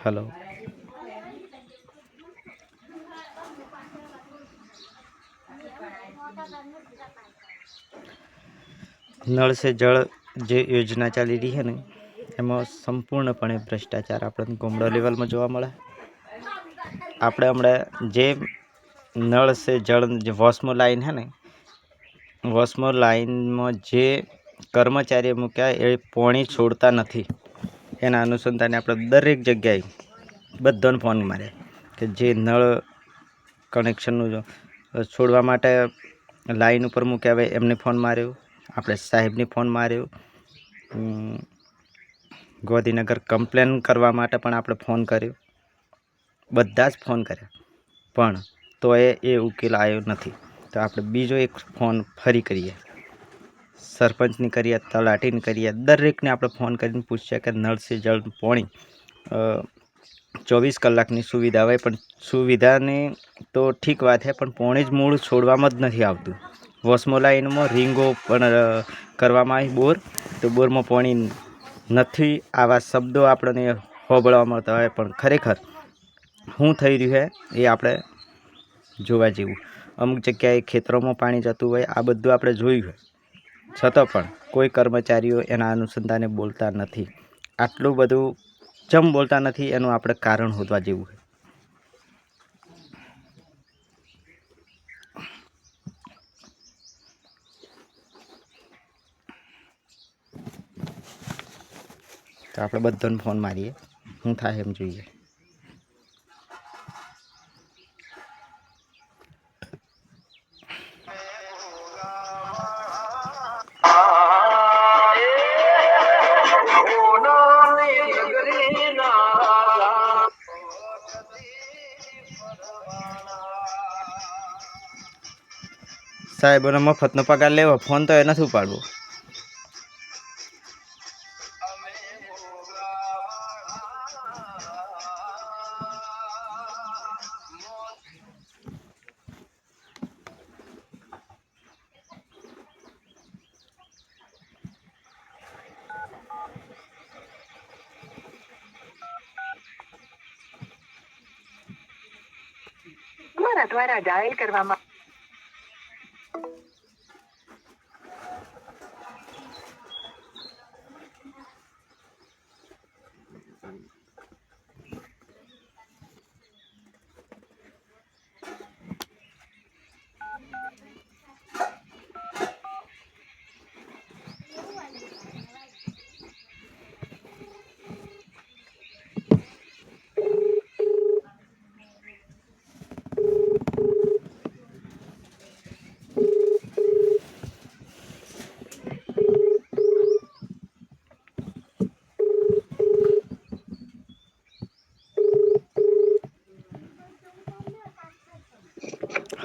Hello. नल से जल जे योजना चाली रही है ने एम संपूर्णपणे भ्रष्टाचार अपने गामड़ा लेवल में जोवा मळे। આપણે હમણાં જે નળ સે જળ જે વોસ્મો લાઈન હે ને વોસ્મો લાઈનમાં જે કર્મચારીઓ મૂક્યા એ પોણી છોડતા નથી એના અનુસંધાને આપણે દરેક જગ્યાએ બધાને ફોન માર્યા કે જે નળ કનેક્શનનું છોડવા માટે લાઈન ઉપર મૂક્યા હોય એમને ફોન માર્યો, આપણે સાહેબને ફોન માર્યો, ગોધીનગર કમ્પ્લેન કરવા માટે પણ આપણે ફોન કર્યો, બધા જ ફોન કર્યા પણ તો એ ઉકેલ આવ્યો નથી. તો આપણે બીજો એક ફોન ફરી કરીએ, સરપંચની કરીએ, તલાટીને કરીએ, દરેકને આપણે ફોન કરીને પૂછ્યા કે નળ સે જળ પાણી 24 કલાકની સુવિધા હોય પણ સુવિધાની તો ઠીક વાત છે પણ પાણી જ મૂળ છોડવામાં જ નથી આવતું. વોસ્મો લાઈનમાં રીંગો પણ કરવામાં આવી બોર, તો બોરમાં પાણી નથી. આવા શબ્દો આપણને હોબળવા મળતા હોય પણ ખરેખર શું થઈ રહ્યું છે એ આપણે જોવા જેવું. અમુક જગ્યાએ ખેતરોમાં પાણી જતું હોય, આ બધું આપણે જોયું હોય, છતાં પણ કોઈ કર્મચારીઓ એના અનુસંધાને બોલતા નથી. આટલું બધું ચમ બોલતા નથી એનું આપણે કારણ શોધવા જેવું છે. તો આપણે બધાને ફોન મારીએ, શું થાય એમ જોઈએ. સાહેબોને મફતનો પગાર લેવો, ફોન તો એ નથી ઉપાડવો. તમારા દ્વારા ડાયલ કરવામાં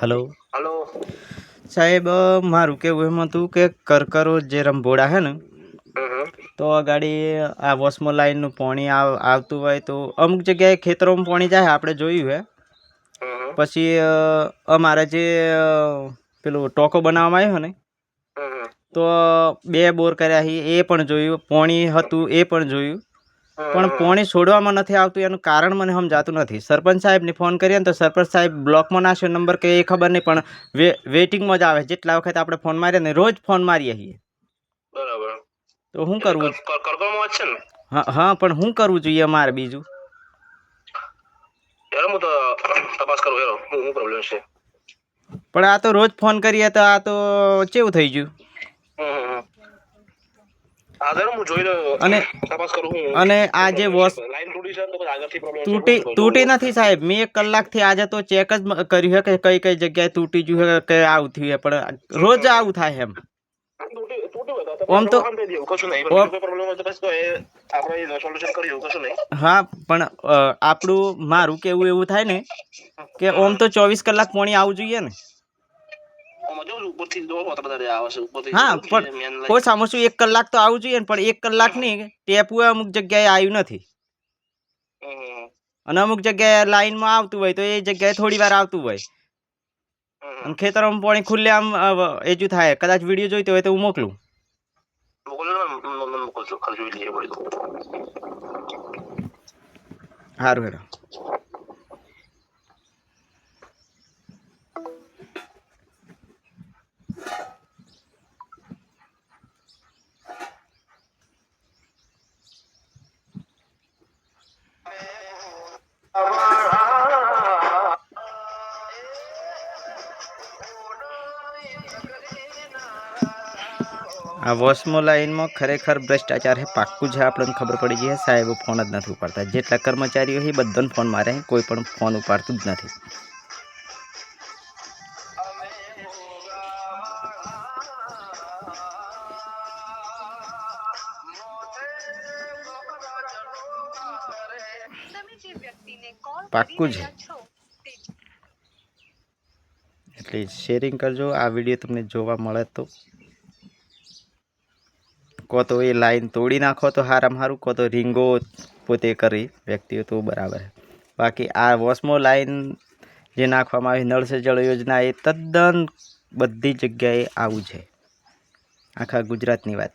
હલો हेलो સાહેબ, મારું કેવું એમ હતું કે કરકરો જે રંભોડા હે ને તો ગાડી આ વોસ્મો લાઈનનું પાણી આવતું હોય તો અમુક જગ્યાએ ખેતરોમાં પાણી જાય, આપણે જોયું હે. પછી અમારે જે પેલું ટોકો બનાવવામાં આવ્યો ને તો 2 બોર કર્યા છે એ પણ જોયું, પાણી હતું એ પણ જોયું, પણ પાણી છોડવામાં નથી આવતું એનું કારણ મને સમજાતું નથી. સરપંચ સાહેબને ફોન કરીએ ને તો સરપંચ સાહેબ બ્લોકમાં નાખ્યો નંબર કે એ ખબર નહીં પણ વેઇટિંગમાં જ આવે. જેટલા વખત આપણે ફોન મારીએ ને રોજ ફોન મારીએ છીએ. બરાબર, તો શું કરવું? કરકરમાં છે ને? હા પણ શું કરવું જોઈએ મારે બીજું? યાર હું તો તપાસ કરું યાર, શું પ્રોબ્લેમ છે. પણ આ તો રોજ ફોન કરીએ તો આ તો કેવું થઈ ગયું. આગળ હું જોઈ અને તપાસ કરું અને આ જે લાઈન તૂટી છે તો આગળથી પ્રોબ્લેમ તૂટી નથી સાહેબ. મેં 1 કલાકથી આજે તો ચેક જ કર્યું છે કે કઈ કઈ જગ્યાએ તૂટી ગયું છે કે આવું થયું છે, પણ રોજ આવું થાય એમ. આમ તો હા પણ આપણું મારું કેવું એવું થાય ને કે ઓમ તો 24 કલાક પાણી આવવું જોઈએ ને. હા પણ કોઈ સમસ્યું 1 કલાક તો આવવું જોઈએ ને, પણ 1 કલાક નહીં, ટેપું અમુક જગ્યાએ આવ્યું નથી અને અમુક જગ્યાએ લાઈનમાં આવતું હોય તો એ જગ્યાએ થોડી વાર આવતું હોય અને ખેતરોમાં પાણી ખુલ્લે આમ એજું થાય. કદાચ વિડીયો જોઈતો હોય તો હું મોકલું. મોકલજો ને મોકલજો ખાલી જોઈ લઈએ પડી તો સારું હેડો. આ વોશમો લાઈનમાં ખરેખર ભ્રષ્ટાચાર હે પાક્કું છે. આપણને ખબર પડી ગઈ છે. સાહેબો ફોન જ નથી ઉપાડતા. જેટલા કર્મચારીઓ છે બધાને ફોન મારે, કોઈ પણ ફોન ઉપાડતું જ નથી. પાક્કું છે. એટલે શેરિંગ કરજો. આ વિડીયો તમને જોવા મળે તો કો તો એ લાઈન તોડી નાખો તો હારામાં સારું, કો તો રીંગો પોતે કરી વ્યક્તિઓ તો બરાબર. બાકી આ વોશમો લાઈન જે નાખવામાં આવી નળ સે જળ યોજના એ તદ્દન બધી જગ્યાએ આવું છે. આખા ગુજરાતની વાત.